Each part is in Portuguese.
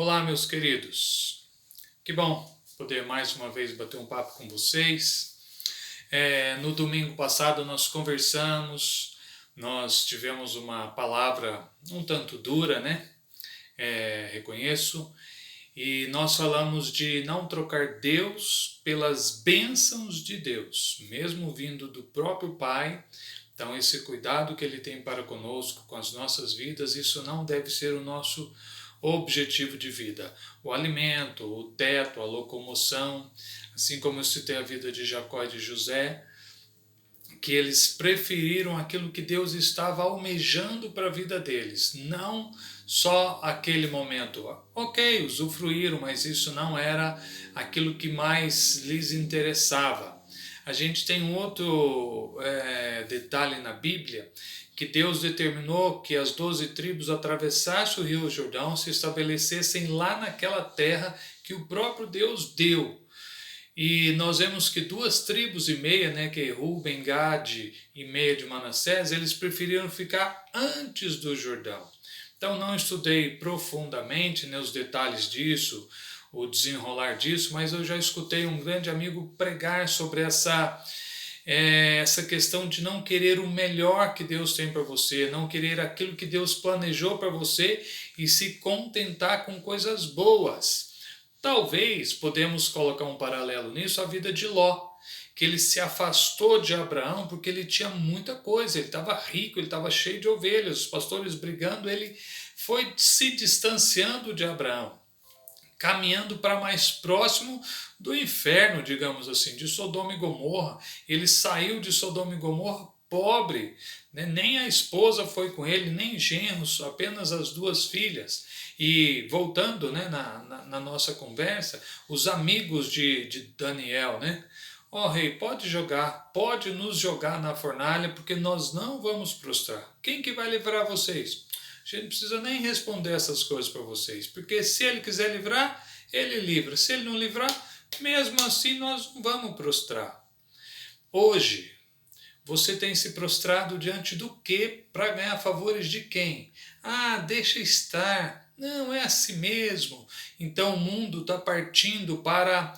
Olá, meus queridos. Que bom poder mais uma vez bater um papo com vocês. No domingo passado nós conversamos, nós tivemos uma palavra um tanto dura, né? Reconheço. E nós falamos de não trocar Deus pelas bênçãos de Deus, mesmo vindo do próprio Pai. Então, esse cuidado que Ele tem para conosco, com as nossas vidas, isso não deve ser o nosso objetivo de vida. O alimento, o teto, a locomoção, assim como eu citei a vida de Jacó e de José, que eles preferiram aquilo que Deus estava almejando para a vida deles, não só aquele momento. Ok, usufruíram, mas isso não era aquilo que mais lhes interessava. A gente tem um outro detalhe na Bíblia, que Deus determinou que as 12 tribos atravessassem o rio Jordão, se estabelecessem lá naquela terra que o próprio Deus deu. E nós vemos que 2,5 tribos, né, que é Ruben, Gade e meia de Manassés, eles preferiram ficar antes do Jordão. Então não estudei profundamente, né, os detalhes disso, o desenrolar disso, mas eu já escutei um grande amigo pregar sobre essa questão de não querer o melhor que Deus tem para você, não querer aquilo que Deus planejou para você e se contentar com coisas boas. Talvez podemos colocar um paralelo nisso, a vida de Ló, que ele se afastou de Abraão porque ele tinha muita coisa, ele estava rico, ele estava cheio de ovelhas, os pastores brigando, ele foi se distanciando de Abraão, caminhando para mais próximo do inferno, digamos assim, de Sodoma e Gomorra. Ele saiu de Sodoma e Gomorra pobre, né? Nem a esposa foi com ele, nem genros, apenas as 2 filhas. E voltando, né, na nossa conversa, os amigos de Daniel, né? Ó rei, pode nos jogar na fornalha, porque nós não vamos prostrar. Quem que vai livrar vocês? A gente não precisa nem responder essas coisas para vocês, porque se ele quiser livrar, ele livra. Se ele não livrar, mesmo assim nós não vamos prostrar. Hoje, você tem se prostrado diante do que para ganhar favores de quem? Ah, deixa estar. Não, é assim mesmo. Então o mundo está partindo para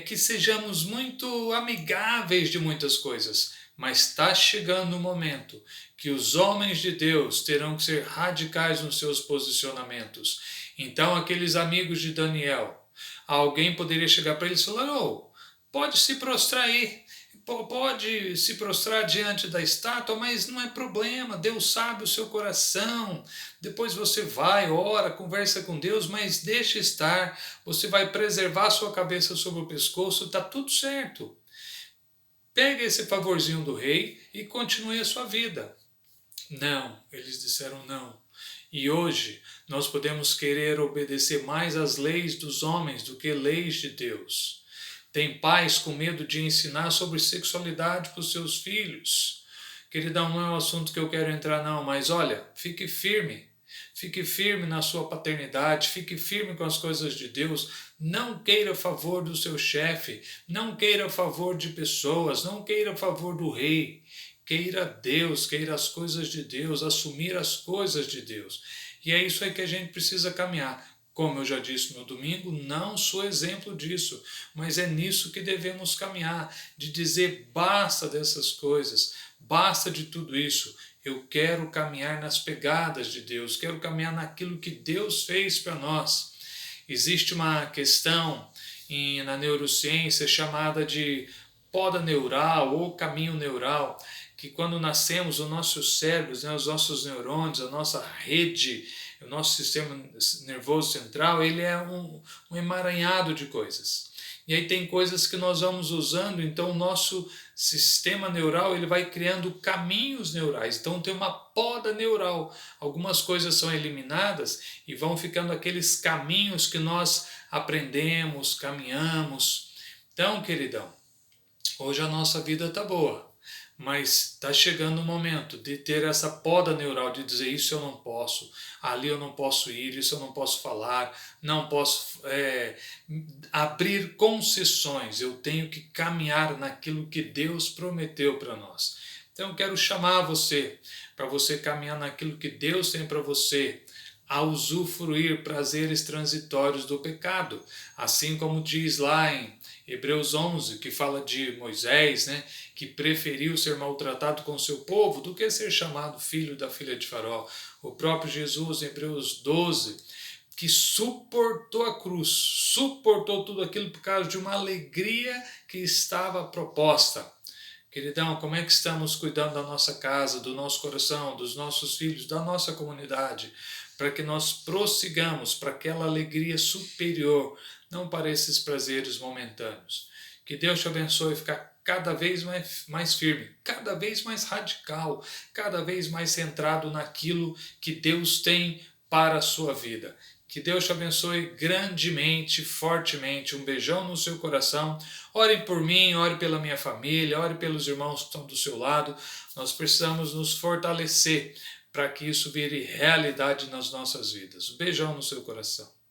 que sejamos muito amigáveis de muitas coisas. Mas está chegando o momento que os homens de Deus terão que ser radicais nos seus posicionamentos. Então, aqueles amigos de Daniel, alguém poderia chegar para eles e falar: oh, pode se prostrar aí, pode se prostrar diante da estátua, mas não é problema, Deus sabe o seu coração. Depois você vai, ora, conversa com Deus, mas deixa estar, você vai preservar sua cabeça sobre o pescoço, está tudo certo. Pega esse favorzinho do rei e continue a sua vida. Não, eles disseram não. E hoje nós podemos querer obedecer mais às leis dos homens do que leis de Deus. Tem pais com medo de ensinar sobre sexualidade para os seus filhos. Queridão, não é um assunto que eu quero entrar não, mas olha, fique firme. Fique firme na sua paternidade, fique firme com as coisas de Deus. Não queira favor do seu chefe, não queira favor de pessoas, não queira favor do rei. Queira Deus, queira as coisas de Deus, assumir as coisas de Deus. E é isso aí que a gente precisa caminhar. Como eu já disse no domingo, não sou exemplo disso, mas é nisso que devemos caminhar, de dizer basta dessas coisas, basta de tudo isso. Eu quero caminhar nas pegadas de Deus, quero caminhar naquilo que Deus fez para nós. Existe uma questão na neurociência chamada de poda neural ou caminho neural, que quando nascemos, os nossos cérebros, né, os nossos neurônios, a nossa rede, o nosso sistema nervoso central, ele é um emaranhado de coisas. E aí tem coisas que nós vamos usando, então o nosso sistema neural ele vai criando caminhos neurais. Então tem uma poda neural. Algumas coisas são eliminadas e vão ficando aqueles caminhos que nós aprendemos, caminhamos. Então, queridão, hoje a nossa vida está boa, mas está chegando o momento de ter essa poda neural, de dizer isso eu não posso, ali eu não posso ir, isso eu não posso falar, não posso abrir concessões, eu tenho que caminhar naquilo que Deus prometeu para nós. Então eu quero chamar você, para você caminhar naquilo que Deus tem para você. a usufruir prazeres transitórios do pecado, assim como diz lá em Hebreus 11, que fala de Moisés, né, que preferiu ser maltratado com seu povo do que ser chamado filho da filha de Faraó. O próprio Jesus, em Hebreus 12, que suportou a cruz, suportou tudo aquilo por causa de uma alegria que estava proposta. Queridão, como é que estamos cuidando da nossa casa, do nosso coração, dos nossos filhos, da nossa comunidade, para que nós prossigamos para aquela alegria superior, não para esses prazeres momentâneos. Que Deus te abençoe e ficar cada vez mais firme, cada vez mais radical, cada vez mais centrado naquilo que Deus tem para a sua vida. Que Deus te abençoe grandemente, fortemente. Um beijão no seu coração. Ore por mim, ore pela minha família, ore pelos irmãos que estão do seu lado. Nós precisamos nos fortalecer para que isso vire realidade nas nossas vidas. Um beijão no seu coração.